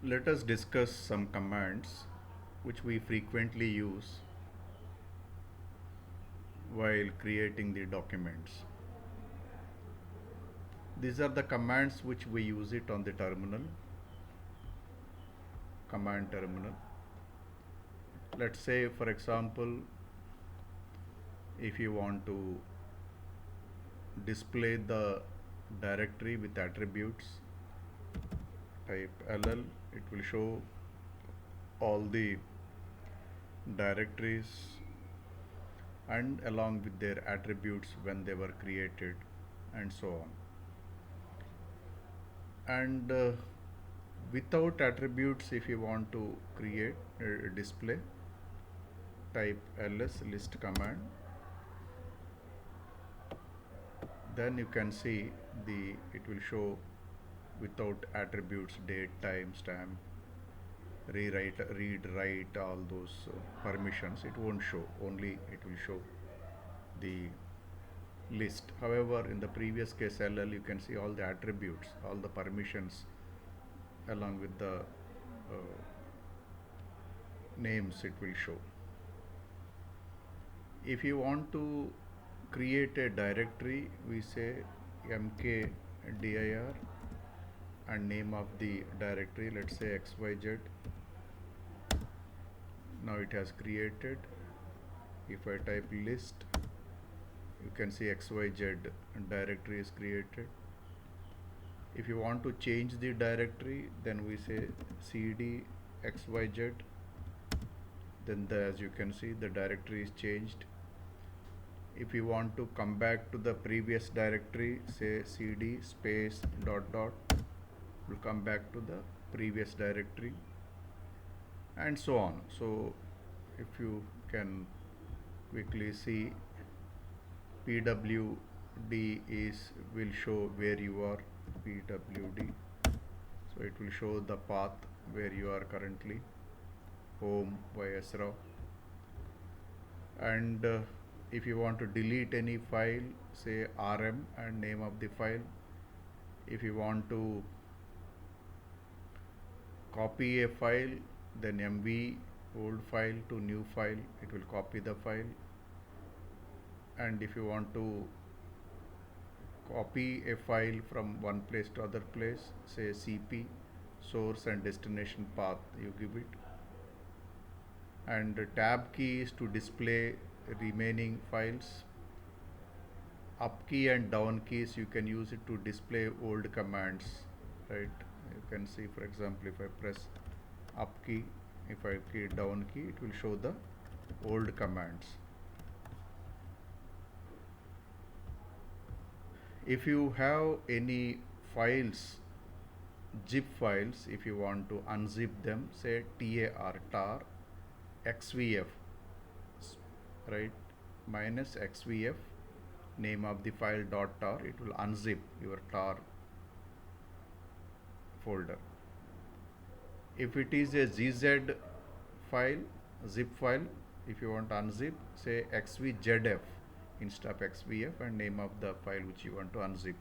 Let us discuss some commands which we frequently use while creating the documents. These are the commands which we use it on the terminal, command terminal. Let's say, for example, if you want to display the directory with attributes, type ll, it will show all the directories and along with their attributes when they were created and so on. And without attributes, if you want to create a display, type ls list command, then you can see it will show without attributes, date, time, stamp, rewrite, read, write, all those permissions. It won't show, only it will show the list. However, in the previous case ll, you can see all the attributes, all the permissions along with the names it will show. If you want to create a directory, we say mkdir and name of the directory, let's say xyz. Now it has created. If I type list, you can see xyz directory is created. If you want to change the directory, then we say cd xyz, then as you can see the directory is changed. If you want to come back to the previous directory, say cd space dot dot, will come back to the previous directory and so on. So if you can quickly see, pwd will show where you are, pwd, so it will show the path where you are currently, home ysraw. And if you want to delete any file, say rm and name of the file. If you want to copy a file, then mv old file to new file, it will copy the file. And if you want to copy a file from one place to other place, say cp source and destination path, you give it. And the tab key is to display remaining files. Up key and down keys, you can use it to display old commands, right? You can see, for example, if I press up key, if I key down key, it will show the old commands. If you have any files, zip files, if you want to unzip them, say tar xvf, right, minus xvf, name of the file dot tar, it will unzip your tar folder. If it is a gz file, zip file, if you want to unzip, say xvzf instead of xvf and name of the file which you want to unzip,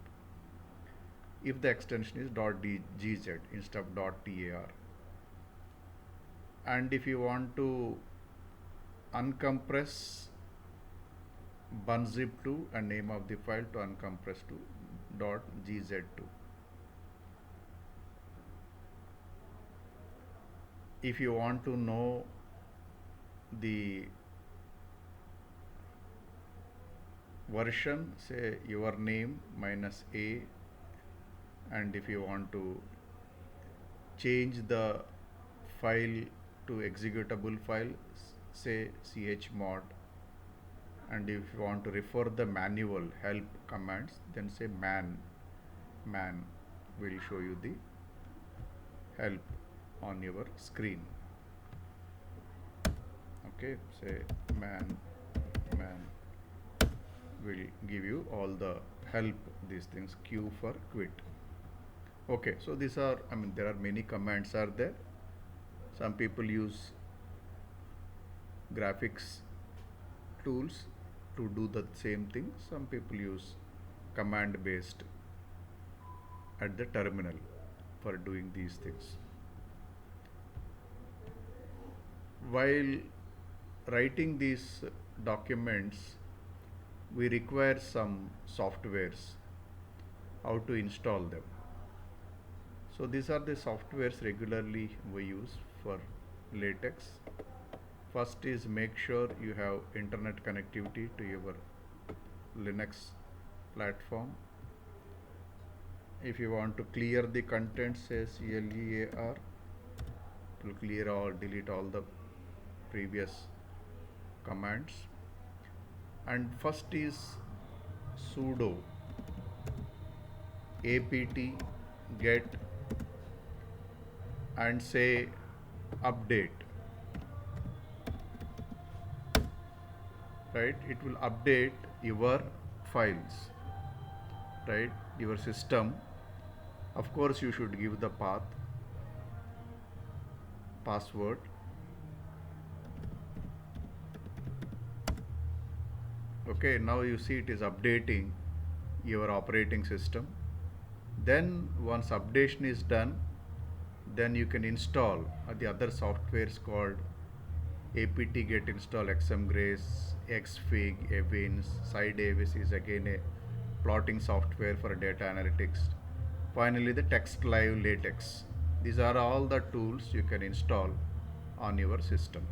if the extension is .gz instead of .tar. And if you want to uncompress bunzip2 and name of the file to uncompress to .gz2. If you want to know the version, say your name minus a, and if you want to change the file to executable file, say chmod. And if you want to refer the manual help commands, then say man will show you the help on your screen. Okay, say man will give you all the help, these things, q for quit. Okay, so these are, there are many commands are there. Some people use graphics tools to do the same thing. Some people use command based at the terminal for doing these things. While writing these documents, we require some softwares, how to install them. So these are the softwares regularly we use for LaTeX. First is make sure you have internet connectivity to your Linux platform. If you want to clear the contents, says LEAR, it will clear or delete all the previous commands. And first is sudo apt get and say update, right? It will update your files, right? Your system. Of course you should give the password. Okay, now you see it is updating your operating system. Then once updation is done, then you can install the other softwares called apt get install xmgrace, xfig, Evans. SciDavis is again a plotting software for data analytics. Finally, the TextLive LaTeX. These are all the tools you can install on your system.